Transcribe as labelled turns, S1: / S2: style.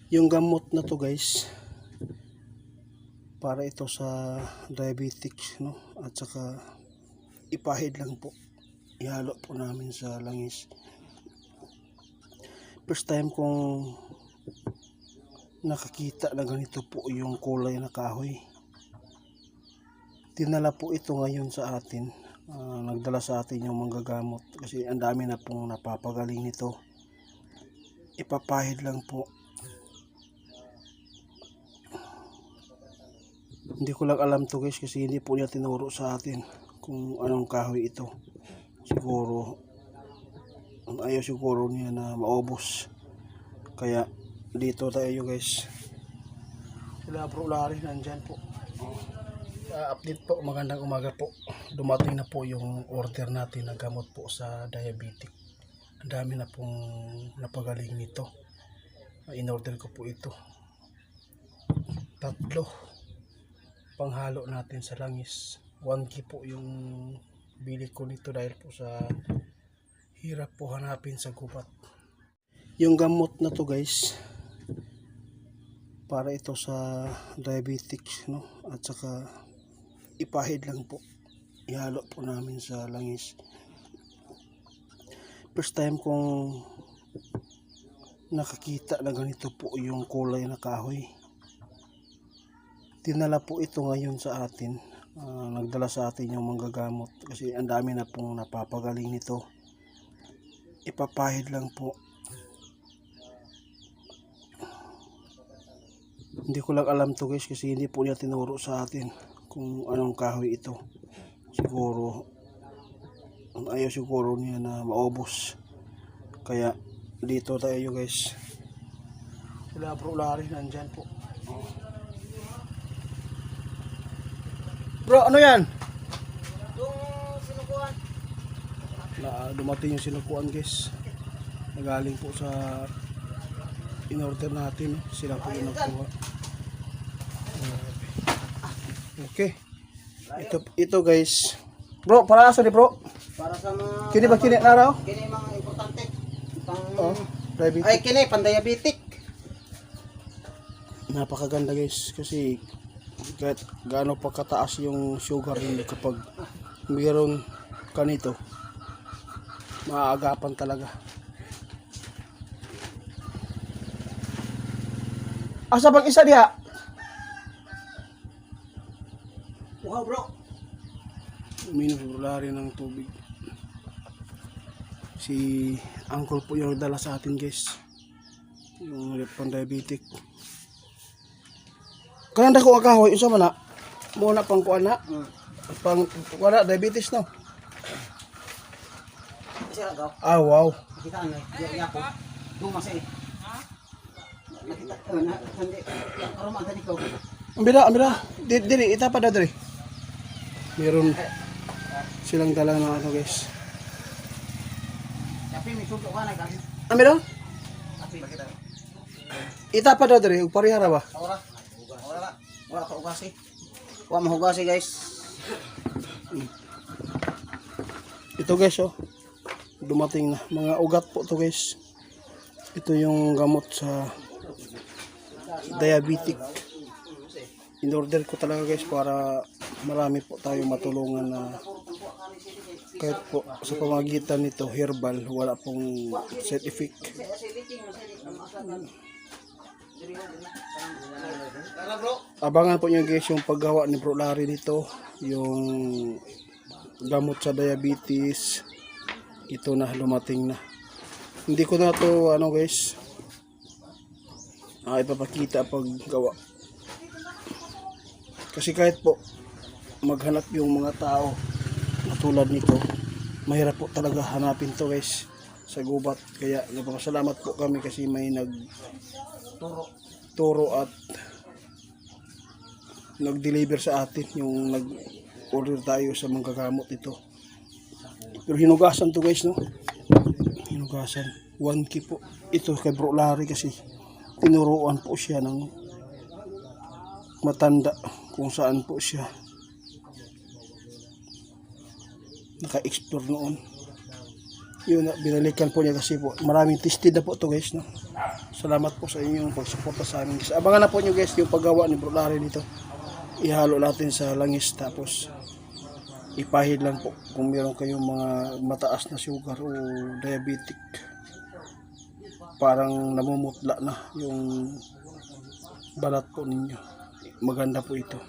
S1: Yung gamot na to guys, para ito sa diabetics, no? At saka ipahid lang po. Ihalo po namin sa langis. First time kong nakakita na ganito po yung kulay na kahoy. Dinala po ito ngayon sa atin. Nagdala sa atin yung manggagamot kasi ang dami na pong napapagaling nito. Ipapahid lang po. Hindi ko lang alam to guys kasi hindi po niya tinuro sa atin kung anong kahoy ito. Siguro ayaw siguro niya na maubos. Kaya dito tayo guys. Sila Bro Larry nandyan po. Update po, magandang umaga po. Dumating na po yung order natin na gamot po sa diabetic. Ang dami na pong napagaling nito. In-order ko po ito. 3 panghalo natin sa langis. 1K po yung bili ko nito dahil po sa hirap po hanapin sa gubat. Yung gamot na to guys, para ito sa diabetics, no? At saka ipahid lang po. Ihalo po namin sa langis. First time kong nakakita na ganito po yung kulay na kahoy. Dinala po ito ngayon sa atin. Nagdala sa atin yung manggagamot kasi ang dami na pong napapagaling nito. Ipapahid lang po. Hindi ko lang alam to guys kasi hindi po niya tinuro sa atin kung anong kahoy ito. Siguro ayaw siguro niya na maubos. Kaya dito tayo guys. Sila Bro Larry nandyan po. Bro, ano yan?
S2: Yung sinukuan.
S1: Dumating yung sinukuan guys. Nagaling po sa in-order natin. Sila po yung nagkuha. Okay. Ito guys. Bro, para asa ni bro?
S2: Para sa mga...
S1: Kini ba kini na raw?
S2: Kini mga importante.
S1: Oh, diabetic.
S2: Ay, kini, pandiabetic.
S1: Napakaganda guys kasi kahit gaano pa kataas yung sugar nyo kapag mayroon ka nito, maaagapan talaga. Asa bang isa diha?
S2: Wow bro.
S1: Uminom rin ng tubig. Si uncle po yung dala sa atin guys. Yung pan-diabetic. Kananda ko akahoy, isa man na. Muna pang kuan na. Pang wala diabetes no.
S2: Sira daw.
S1: Ah wow.
S2: Kita na. Ya ko. Duma sa. Nakita ko na hindi. Karon man tani ko.
S1: Ambira. Diri ita pa diri. Meron silang dala ng ano guys.
S2: Tapi may sundo ka na galing.
S1: Ambira?
S2: Tapi kita.
S1: Ita pa diri ug parihara ba?
S2: Wala ka ugasi. Wa mahugasi guys.
S1: Ito guys oh. Dumating na mga ugat po to guys. Ito yung gamot sa diabetic. In-order ko talaga guys para marami po tayong matulungan na kahit po sa pamagitan nito herbal, wala pong side effect. Abangan po nyo guys yung paggawa ni Bro Larry nito, yung gamot sa diabetes. Ito na, lumating na. Hindi ko na to ano guys ipapakita paggawa kasi kahit po maghanap yung mga tao na tulad nito, mahirap po talaga hanapin to guys sa gubat. Kaya nagpapasalamat po kami kasi may turo at nag-deliver sa atin yung nag-order tayo sa manggagamot ito. Pero hinugasan to guys no, hinugasan 1K po ito kay Bro Larry kasi tinuruan po siya ng matanda kung saan po siya naka-explore noon. Yun, binalikan po niya kasi po maraming tested na po to guys, no. Salamat po sa inyong pagsuporta sa amin guys. Abangan na po nyo guys yung paggawa ni Bro Larry dito. Ihalo natin sa langis tapos ipahid lang po kung meron kayong mga mataas na sugar o diabetic. Parang namumutla na yung balat po ninyo. Maganda po ito.